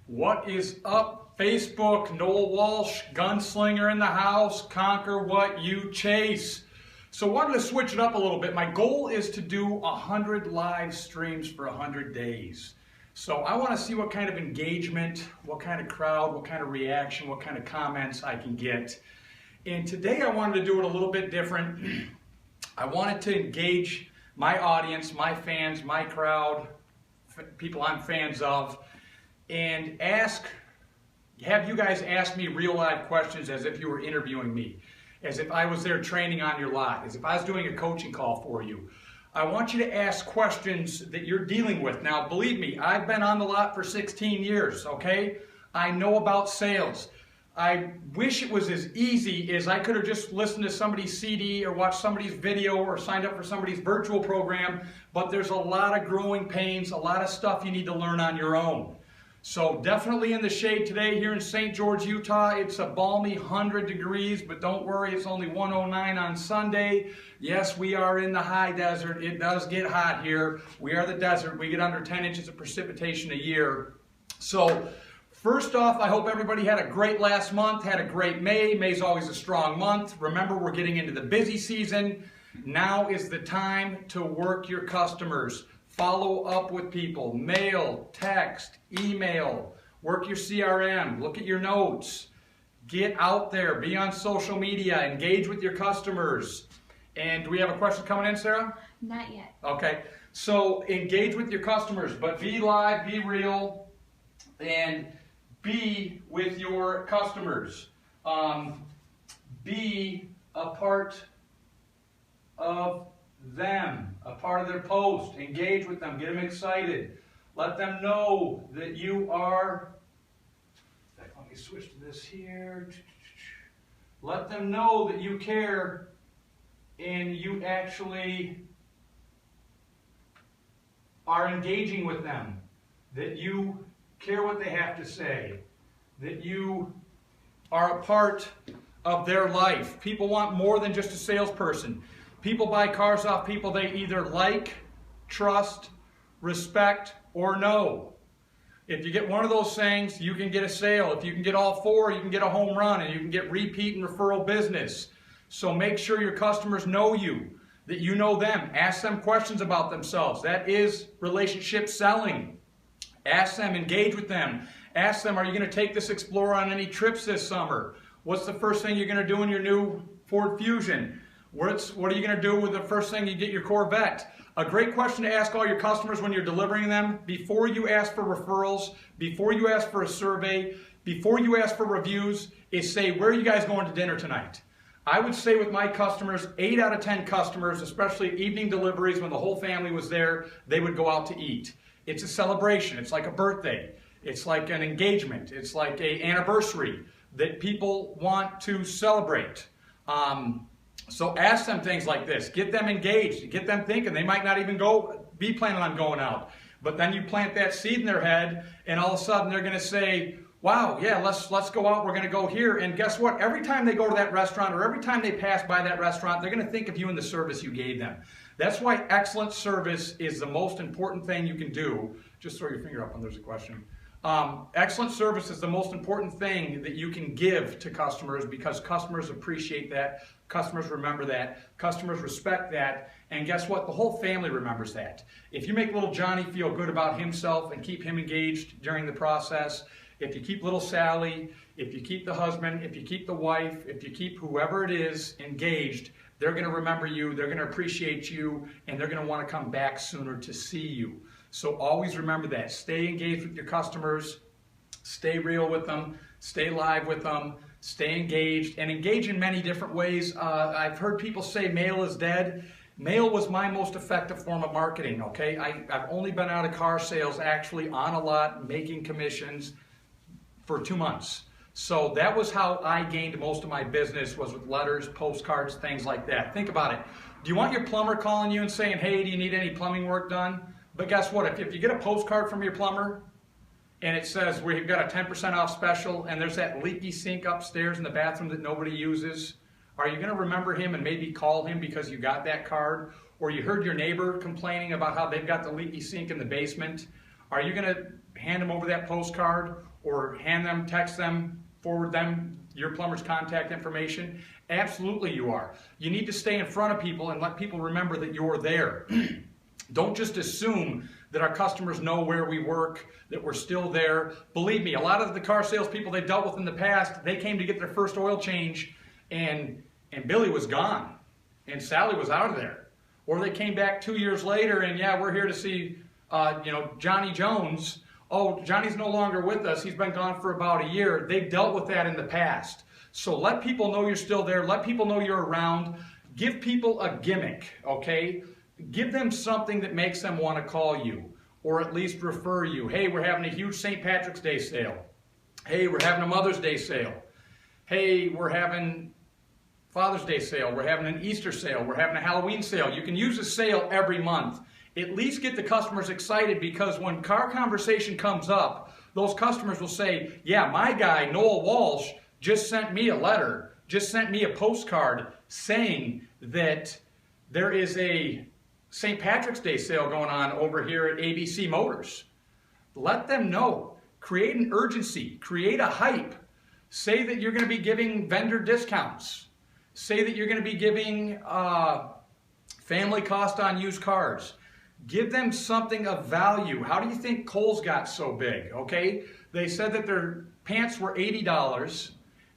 What is up, Facebook? Noel Walsh, gunslinger in the house. Conquer what you chase. So I wanted to switch it up a little bit. My goal is to do 100 live streams for 100 days. So I want to see what kind of engagement, what kind of crowd, what kind of reaction, what kind of comments I can get. And today I wanted to do it a little bit different. I wanted to engage my audience, my fans, my crowd, people I'm fans of, and have you guys ask me real live questions as if you were interviewing me, as if I was there training on your lot, as if I was doing a coaching call for you. I want you to ask questions that you're dealing with. Now, believe me, I've been on the lot for 16 years, okay? I know about sales. I wish it was as easy as I could have just listened to somebody's CD or watched somebody's video or signed up for somebody's virtual program, but there's a lot of growing pains, a lot of stuff you need to learn on your own. So definitely in the shade today here in St. George, Utah. It's a balmy 100 degrees, but don't worry, it's only 109 on Sunday. Yes, we are in the high desert. It does get hot here. We are the desert. We get under 10 inches of precipitation a year. So first off, I hope everybody had a great last month, had a great May. May's always a strong month. Remember, we're getting into the busy season. Now is the time to work your customers. Follow up with people, mail, text, email, work your CRM, look at your notes, get out there, be on social media, engage with your customers. And do we have a question coming in, Sarah? Not yet. Okay, so engage with your customers, but be live, be real, and be with your customers. Be a part of them, a part of their post. Engage with them, get them excited. Let them know that you are, in fact, let me switch to this here. Let them know that you care and you actually are engaging with them, that you care what they have to say, that you are a part of their life. People want more than just a salesperson. People buy cars off people they either like, trust, respect, or know. If you get one of those things, you can get a sale. If you can get all four, you can get a home run, and you can get repeat and referral business. So make sure your customers know you, that you know them. Ask them questions about themselves. That is relationship selling. Ask them, engage with them. Ask them, are you going to take this Explorer on any trips this summer? What's the first thing you're going to do in your new Ford Fusion? What are you going to do with the first thing you get your Corvette? A great question to ask all your customers when you're delivering them, before you ask for referrals, before you ask for a survey, before you ask for reviews, is say, where are you guys going to dinner tonight? I would say with my customers, 8 out of 10 customers, especially evening deliveries when the whole family was there, they would go out to eat. It's a celebration. It's like a birthday. It's like an engagement. It's like an anniversary that people want to celebrate. So ask them things like this. Get them engaged. Get them thinking. They might not even be planning on going out. But then you plant that seed in their head, and all of a sudden they're going to say, wow, yeah, let's go out. We're going to go here. And guess what? Every time they go to that restaurant or every time they pass by that restaurant, they're going to think of you and the service you gave them. That's why excellent service is the most important thing you can do. Just throw your finger up when there's a question. Excellent service is the most important thing that you can give to customers, because customers appreciate that, customers remember that, customers respect that, and guess what? The whole family remembers that. If you make little Johnny feel good about himself and keep him engaged during the process, if you keep little Sally, if you keep the husband, if you keep the wife, if you keep whoever it is engaged, they're going to remember you, they're going to appreciate you, and they're going to want to come back sooner to see you. So always remember that. Stay engaged with your customers, stay real with them, stay live with them, stay engaged, and engage in many different ways. I've heard people say mail is dead. Mail was my most effective form of marketing, okay? I've only been out of car sales actually on a lot, making commissions for 2 months. So that was how I gained most of my business, was with letters, postcards, things like that. Think about it. Do you want your plumber calling you and saying, hey, do you need any plumbing work done? But guess what? If you get a postcard from your plumber and it says we've got a 10% off special and there's that leaky sink upstairs in the bathroom that nobody uses, are you going to remember him and maybe call him because you got that card? Or you heard your neighbor complaining about how they've got the leaky sink in the basement? Are you going to hand him over that postcard? or hand them, text them, forward them your plumber's contact information? Absolutely you are. You need to stay in front of people and let people remember that you're there. Don't just assume that our customers know where we work, that we're still there. Believe me, a lot of the car salespeople they dealt with in the past, they came to get their first oil change and Billy was gone and Sally was out of there. Or they came back 2 years later and yeah, we're here to see Johnny Jones. Oh, Johnny's no longer with us. He's been gone for about a year. They've dealt with that in the past. So let people know you're still there. Let people know you're around. Give people a gimmick, okay? Give them something that makes them want to call you or at least refer you. Hey, we're having a huge St. Patrick's Day sale. Hey, we're having a Mother's Day sale. Hey, we're having Father's Day sale. We're having an Easter sale. We're having a Halloween sale. You can use a sale every month. At least get the customers excited, because when car conversation comes up, those customers will say, yeah, my guy, Noel Walsh, just sent me a letter, just sent me a postcard saying that there is a St. Patrick's Day sale going on over here at ABC Motors. Let them know. Create an urgency. Create a hype. Say that you're going to be giving vendor discounts. Say that you're going to be giving family cost on used cars. Give them something of value. How do you think Kohl's got so big? Okay, they said that their pants were $80,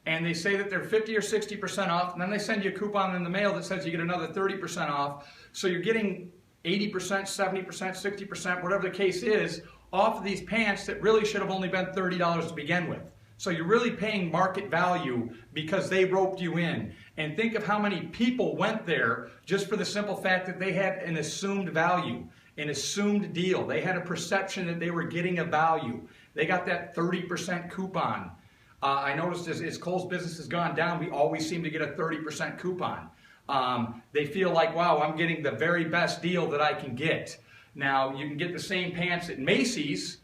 and they say that they're 50 or 60% off, and then they send you a coupon in the mail that says you get another 30% off. So you're getting 80%, 70%, 60%, whatever the case is, off of these pants that really should have only been $30 to begin with. So you're really paying market value because they roped you in. And think of how many people went there just for the simple fact that they had an assumed value, an assumed deal. They had a perception that they were getting a value. They got that 30% coupon. I noticed as Kohl's business has gone down, we always seem to get a 30% coupon. They feel like, wow, I'm getting the very best deal that I can get. Now, you can get the same pants at Macy's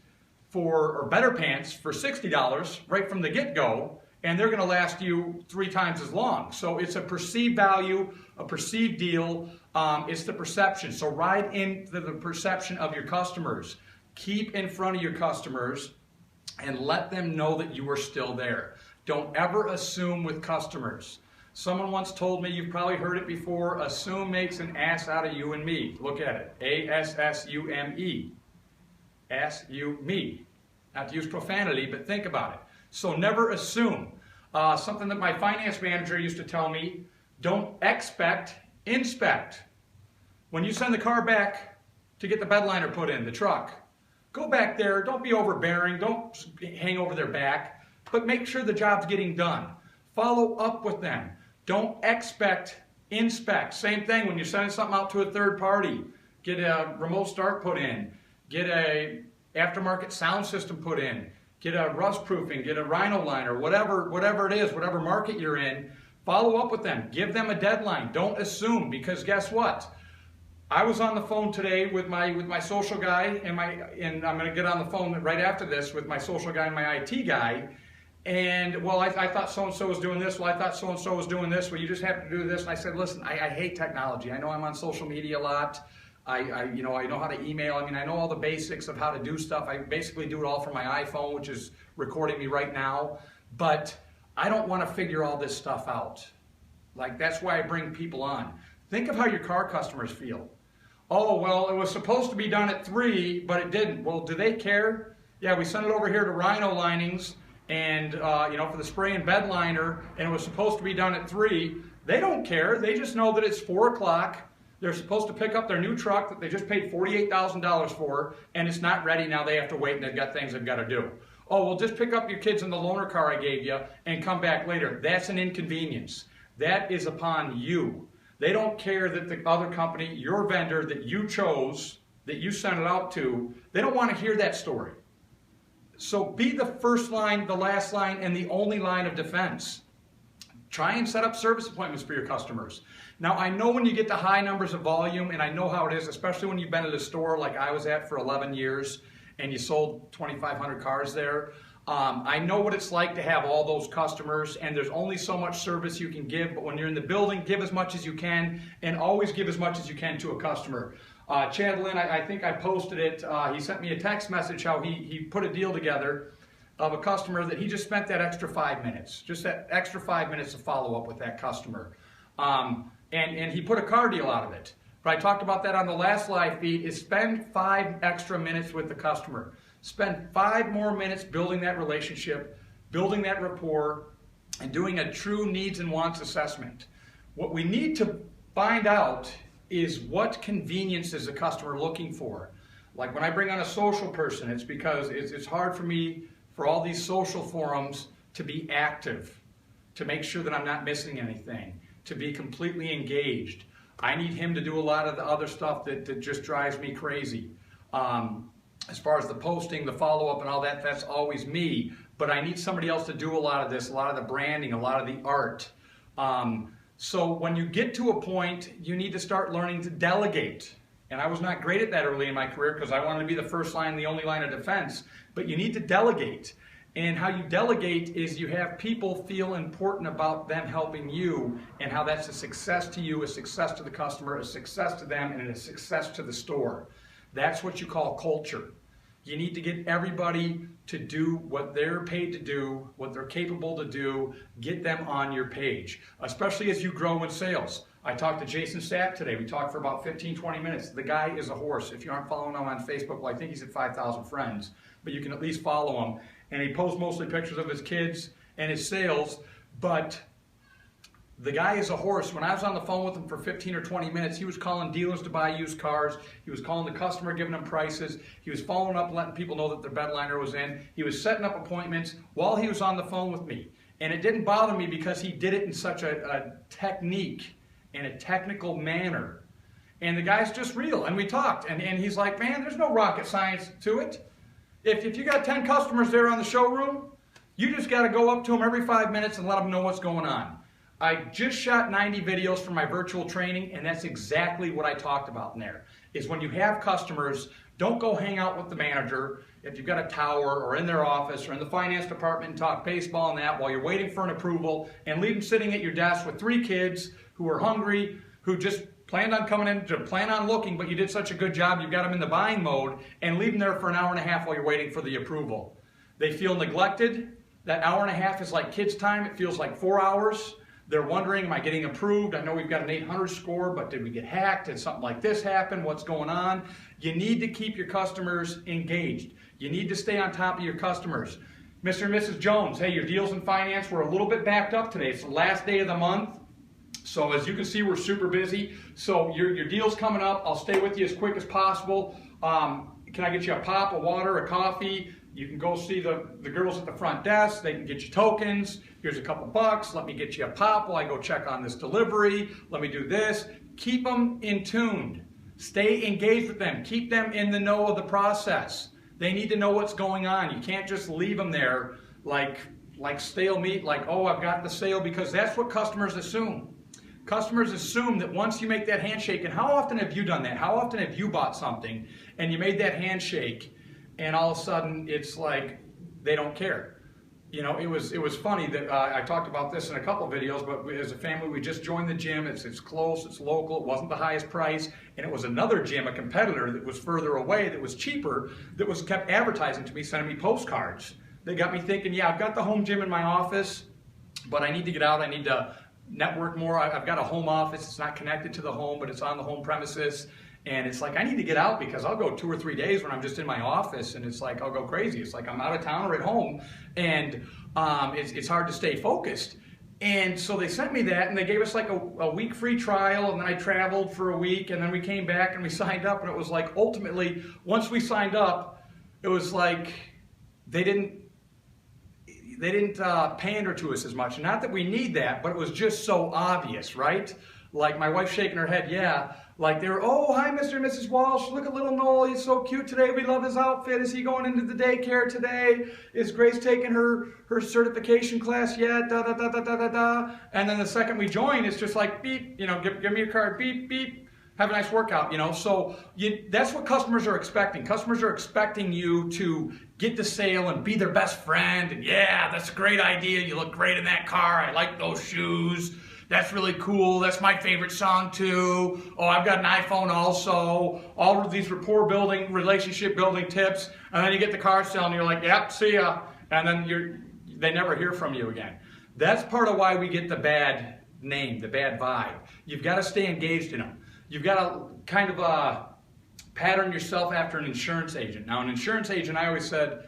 or better pants for $60 right from the get-go, and they're going to last you 3 times as long. So it's a perceived value, a perceived deal. It's the perception. So ride into the perception of your customers. Keep in front of your customers and let them know that you are still there. Don't ever assume with customers. Someone once told me, you've probably heard it before, assume makes an ass out of you and me. Look at it. A-S-S-U-M-E. S-U-me. Not to use profanity, but think about it. So never assume. Something that my finance manager used to tell me, don't expect, inspect. When you send the car back to get the bed liner put in, the truck, go back there, don't be overbearing, don't hang over their back, but make sure the job's getting done. Follow up with them. Don't expect, inspect. Same thing when you're sending something out to a third party. Get a remote start put in. Get a aftermarket sound system put in. Get a rust proofing, get a rhino liner, whatever it is, whatever market you're in, follow up with them. Give them a deadline. Don't assume, because guess what? I was on the phone today with my social guy, and I'm going to get on the phone right after this with my social guy and my IT guy. And, well, I thought so-and-so was doing this. Well, I thought so-and-so was doing this. Well, you just have to do this. And I said, listen, I hate technology. I know I'm on social media a lot. I know how to email. I mean, I know all the basics of how to do stuff. I basically do it all from my iPhone, which is recording me right now. But I don't want to figure all this stuff out. Like, that's why I bring people on. Think of how your car customers feel. Oh, well, it was supposed to be done at 3, but it didn't. Well, do they care? Yeah, we sent it over here to Rhino Linings and, for the spray and bed liner, and it was supposed to be done at 3. They don't care. They just know that it's 4 o'clock. They're supposed to pick up their new truck that they just paid $48,000 for, and it's not ready. Now they have to wait, and they've got things they've got to do. Oh, well, just pick up your kids in the loaner car I gave you and come back later. That's an inconvenience. That is upon you. They don't care that the other company, your vendor that you chose, that you sent it out to, they don't want to hear that story. So be the first line, the last line, and the only line of defense. Try and set up service appointments for your customers. Now, I know when you get to high numbers of volume, and I know how it is, especially when you've been at a store like I was at for 11 years, and you sold 2,500 cars there. I know what it's like to have all those customers, and there's only so much service you can give, but when you're in the building, give as much as you can, and always give as much as you can to a customer. Chad Lynn, I think I posted it, he sent me a text message how he put a deal together of a customer that he just spent that extra 5 minutes, just that extra 5 minutes to follow up with that customer. And he put a car deal out of it. But I talked about that on the last live feed, is spend 5 extra minutes with the customer. Spend 5 more minutes building that relationship, building that rapport, and doing a true needs and wants assessment. What we need to find out is what convenience is the customer looking for. Like when I bring on a social person, it's because it's hard for me, for all these social forums, to be active, to make sure that I'm not missing anything, to be completely engaged. I need him to do a lot of the other stuff that just drives me crazy. As far as the posting, the follow-up and all that, that's always me. But I need somebody else to do a lot of this, a lot of the branding, a lot of the art. So when you get to a point, you need to start learning to delegate. And I was not great at that early in my career because I wanted to be the first line, the only line of defense. But you need to delegate. And how you delegate is you have people feel important about them helping you, and how that's a success to you, a success to the customer, a success to them, and a success to the store. That's what you call culture. You need to get everybody to do what they're paid to do, what they're capable to do, get them on your page, especially as you grow in sales. I talked to Jason Sapp today. We talked for about 15, 20 minutes. The guy is a horse. If you aren't following him on Facebook, well, I think he's at 5,000 friends, but you can at least follow him. And he posts mostly pictures of his kids and his sales, but the guy is a horse. When I was on the phone with him for 15 or 20 minutes, he was calling dealers to buy used cars. He was calling the customer, giving them prices. He was following up, letting people know that their bedliner was in. He was setting up appointments while he was on the phone with me. And it didn't bother me because he did it in such a technique and a technical manner. And the guy's just real. And we talked. And he's like, man, there's no rocket science to it. If you got 10 customers there on the showroom, you just got to go up to them every 5 minutes and let them know what's going on. I just shot 90 videos for my virtual training, and that's exactly what I talked about in there. Is when you have customers, don't go hang out with the manager if you've got a tower or in their office or in the finance department and talk baseball and that while you're waiting for an approval, and leave them sitting at your desk with 3 kids who are hungry, who just planned on coming in to plan on looking, but you did such a good job, you've got them in the buying mode, and leave them there for an hour and a half while you're waiting for the approval. They feel neglected. That hour and a half is like kids' time. It feels like 4 hours. They're wondering, am I getting approved? I know we've got an 800 score, but did we get hacked? Did something like this happen? What's going on? You need to keep your customers engaged. You need to stay on top of your customers. Mr. and Mrs. Jones, hey, your deals in finance were a little bit backed up today. It's the last day of the month. So as you can see, we're super busy. So your deal's coming up. I'll stay with you as quick as possible. Can I get you a pop, a water, a coffee? You can go see the girls at the front desk. They can get you tokens. Here's a couple bucks. Let me get you a pop while I go check on this delivery. Let me do this. Keep them in tune. Stay engaged with them. Keep them in the know of the process. They need to know what's going on. You can't just leave them there like stale meat, like, oh, I've got the sale, because that's what customers assume. Customers assume that once you make that handshake, and how often have you done that? How often have you bought something and you made that handshake and all of a sudden it's like they don't care? You know, it was funny that I talked about this in a couple of videos, but as a family, we just joined the gym. It's close, it's local, it wasn't the highest price, and it was another gym, a competitor that was further away, that was cheaper, that was kept advertising to me, sending me postcards. They got me thinking, yeah, I've got the home gym in my office, but I need to get out, I need to network more. I've got a home office. It's not connected to the home, but it's on the home premises. And it's like, I need to get out because I'll go 2 or 3 days when I'm just in my office, and it's like, I'll go crazy. It's like I'm out of town or at home, and it's hard to stay focused. And so they sent me that, and they gave us like a week free trial, and then I traveled for a week, and then we came back and we signed up, and it was like, ultimately, once we signed up, it was like they didn't pander to us as much. Not that we need that, but it was just so obvious, right? Like my wife shaking her head, yeah. Like they were, oh, hi, Mr. and Mrs. Walsh. Look at little Noel. He's so cute today. We love his outfit. Is he going into the daycare today? Is Grace taking her certification class yet? Da, da, da, da, da, da, da. And then the second we join, it's just like, beep, you know, give me your card, beep, beep. Have a nice workout, you know. So that's what customers are expecting. Customers are expecting you to get the sale and be their best friend. And yeah, that's a great idea. You look great in that car. I like those shoes. That's really cool. That's my favorite song too. Oh, I've got an iPhone also. All of these rapport building, relationship building tips. And then you get the car sale and you're like, yep, see ya. and then they never hear from you again. That's part of why we get the bad name, the bad vibe. You've got to stay engaged in them. You've got to kind of pattern yourself after an insurance agent. Now, an insurance agent, I always said,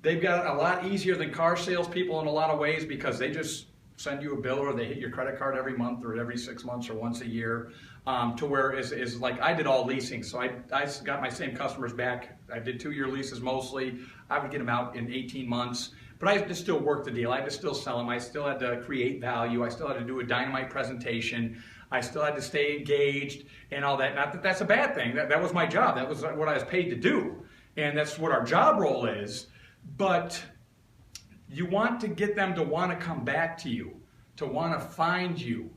they've got it a lot easier than car salespeople in a lot of ways because they just send you a bill or they hit your credit card every month or every 6 months or once a year, to where is like I did all leasing. So I got my same customers back. I did 2-year leases mostly. I would get them out in 18 months. But I had to still work the deal. I had to still sell them. I still had to create value. I still had to do a dynamite presentation. I still had to stay engaged and all that. Not that that's a bad thing. That was my job. That was what I was paid to do. And that's what our job role is. But you want to get them to want to come back to you, to want to find you,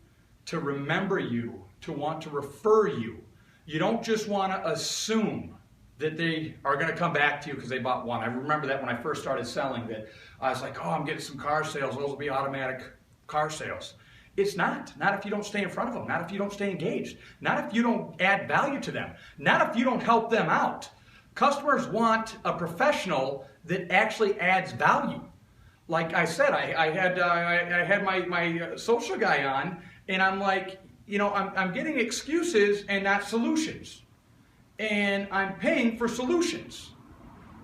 to remember you, to want to refer you. You don't just want to assume that they are going to come back to you because they bought one. I remember that when I first started selling, that I was like, oh, I'm getting some car sales. Those will be automatic car sales. It's not. Not if you don't stay in front of them. Not if you don't stay engaged. Not if you don't add value to them. Not if you don't help them out. Customers want a professional that actually adds value. Like I said, I had my social guy on, and I'm like, you know, I'm getting excuses and not solutions. And I'm paying for solutions.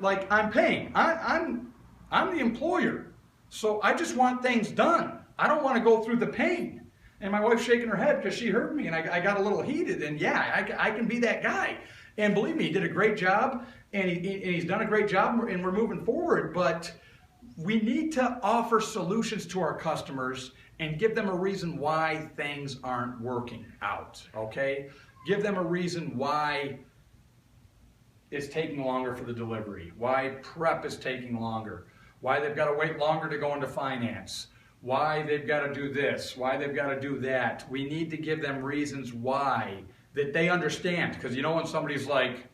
Like I'm paying. I'm the employer. So I just want things done. I don't want to go through the pain. And my wife's shaking her head because she heard me and I got a little heated. And yeah, I can be that guy. And believe me, he did a great job and he's done a great job and we're moving forward. But we need to offer solutions to our customers and give them a reason why things aren't working out. Okay? Give them a reason why it's taking longer for the delivery, why prep is taking longer, why they've got to wait longer to go into finance, why they've got to do this, why they've got to do that. We need to give them reasons why that they understand. Because you know when somebody's like,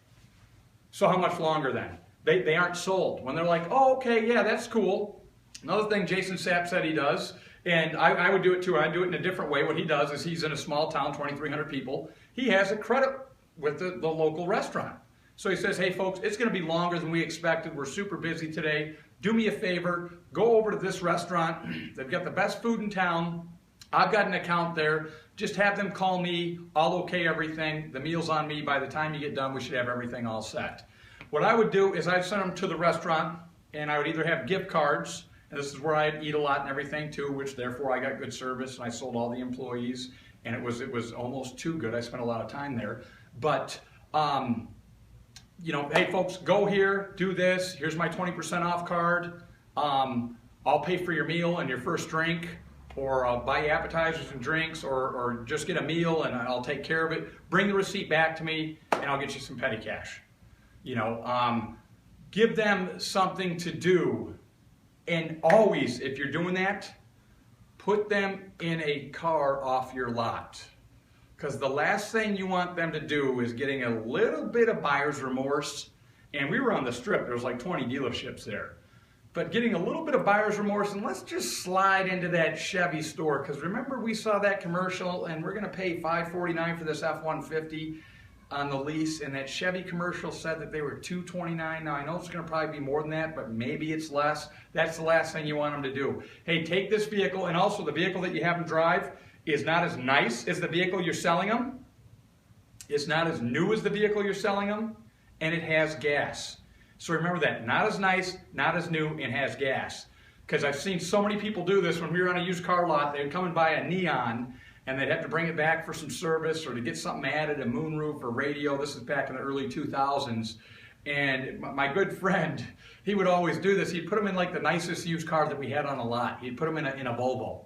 so how much longer then? They aren't sold. When they're like, oh, okay, yeah, that's cool. Another thing Jason Sapp said he does, and I would do it too, I do it in a different way. What he does is he's in a small town, 2,300 people. He has a credit with the local restaurant. So he says, hey folks, it's going to be longer than we expected. We're super busy today. Do me a favor, go over to this restaurant. They've got the best food in town. I've got an account there. Just have them call me. I'll okay everything. The meal's on me. By the time you get done, we should have everything all set. What I would do is I'd send them to the restaurant and I would either have gift cards, and this is where I'd eat a lot and everything too, which therefore I got good service and I sold all the employees, and it was almost too good. I spent a lot of time there. But you know, hey folks, go here, do this, here's my 20% off card, I'll pay for your meal and your first drink, or I'll buy appetizers and drinks, or just get a meal and I'll take care of it. Bring the receipt back to me and I'll get you some petty cash. You know, give them something to do, and always, if you're doing that, put them in a car off your lot. Because the last thing you want them to do is getting a little bit of buyer's remorse. And we were on the strip, there was like 20 dealerships there. But getting a little bit of buyer's remorse, and let's just slide into that Chevy store. Because remember we saw that commercial and we're going to pay $549 for this F-150 on the lease. And that Chevy commercial said that they were $229. Now I know it's going to probably be more than that, but maybe it's less. That's the last thing you want them to do. Hey, take this vehicle, and also the vehicle that you have them drive is not as nice as the vehicle you're selling them. It's not as new as the vehicle you're selling them, and it has gas. So remember that, not as nice, not as new, and has gas. Because I've seen so many people do this. When we were on a used car lot, they'd come and buy a Neon, and they'd have to bring it back for some service or to get something added, a moonroof or radio. This is back in the early 2000s. And my good friend, he would always do this. He'd put them in like the nicest used car that we had on a lot. He'd put them in a Volvo.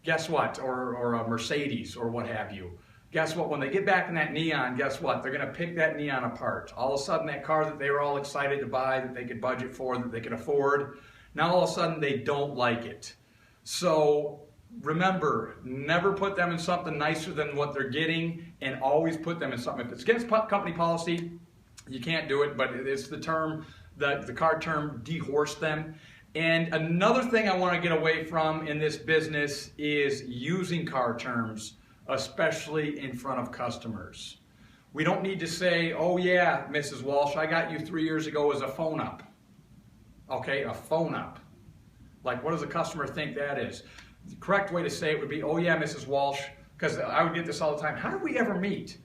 Guess what? Or a Mercedes or what have you. Guess what? When they get back in that Neon, guess what? They're going to pick that Neon apart. All of a sudden, that car that they were all excited to buy, that they could budget for, that they could afford, now all of a sudden they don't like it. So remember, never put them in something nicer than what they're getting, and always put them in something. If it's against company policy, you can't do it, but it's the term, the car term, dehorse them. And another thing I want to get away from in this business is using car terms, especially in front of customers. We don't need to say, oh yeah, Mrs. Walsh, I got you 3 years ago as a phone up. Okay, a phone up. Like, what does a customer think that is? The correct way to say it would be, oh yeah, Mrs. Walsh, because I would get this all the time. How did we ever meet?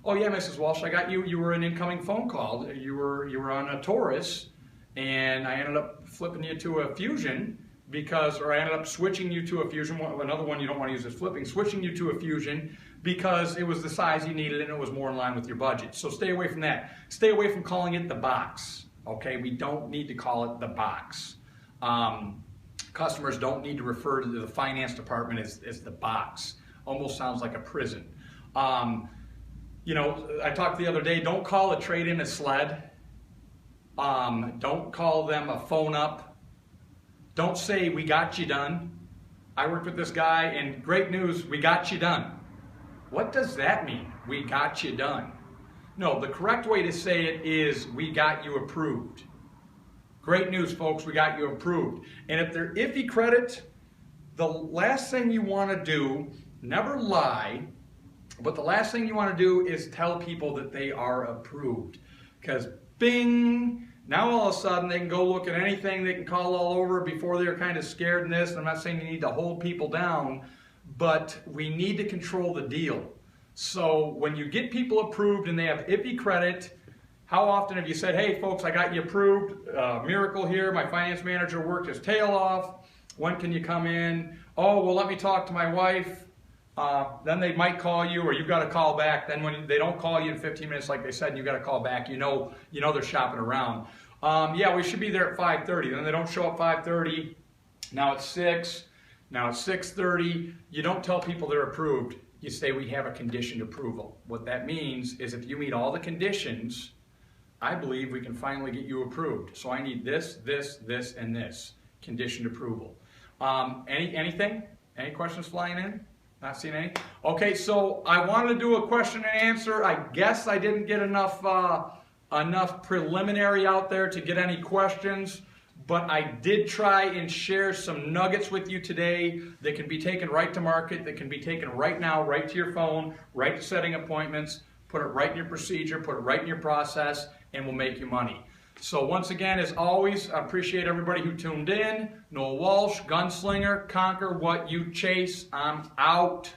Oh yeah, Mrs. Walsh, I got you. You were an incoming phone call. You were on a Taurus, and I ended up flipping you to a Fusion or I ended up switching you to a Fusion. Another one you don't want to use is flipping. Switching you to a Fusion because it was the size you needed and it was more in line with your budget. So stay away from that. Stay away from calling it the box. Okay, we don't need to call it the box. Customers don't need to refer to the finance department as the box. Almost sounds like a prison. You know, I talked the other day, don't call a trade-in a sled. Don't call them a phone up. Don't say, we got you done. I worked with this guy and great news, we got you done. What does that mean, we got you done? No, the correct way to say it is, we got you approved. Great news, folks, we got you approved. And if they're iffy credit, the last thing you want to do, never lie, but the last thing you want to do is tell people that they are approved. Because bing, now all of a sudden they can go look at anything, they can call all over. Before they were kind of scared in this. I'm not saying you need to hold people down, but we need to control the deal. So when you get people approved and they have iffy credit, how often have you said, hey folks, I got you approved, miracle here, my finance manager worked his tail off, when can you come in? Oh, well let me talk to my wife. Then they might call you, or you've got to call back. Then when they don't call you in 15 minutes like they said, and you've got to call back, you know they're shopping around. Yeah, we should be there at 5:30. Then they don't show up 5:30. Now it's 6. Now it's 6:30. You don't tell people they're approved. You say we have a conditioned approval. What that means is if you meet all the conditions, I believe we can finally get you approved. So I need this, this, this, and this. Conditioned approval. Anything? Any questions flying in? Not seeing any? Okay, so I wanted to do a question and answer. I guess I didn't get enough preliminary out there to get any questions, but I did try and share some nuggets with you today that can be taken right to market, that can be taken right now, right to your phone, right to setting appointments, put it right in your procedure, put it right in your process, and will make you money. So once again, as always, I appreciate everybody who tuned in. Noel Walsh, Gunslinger, conquer what you chase. I'm out.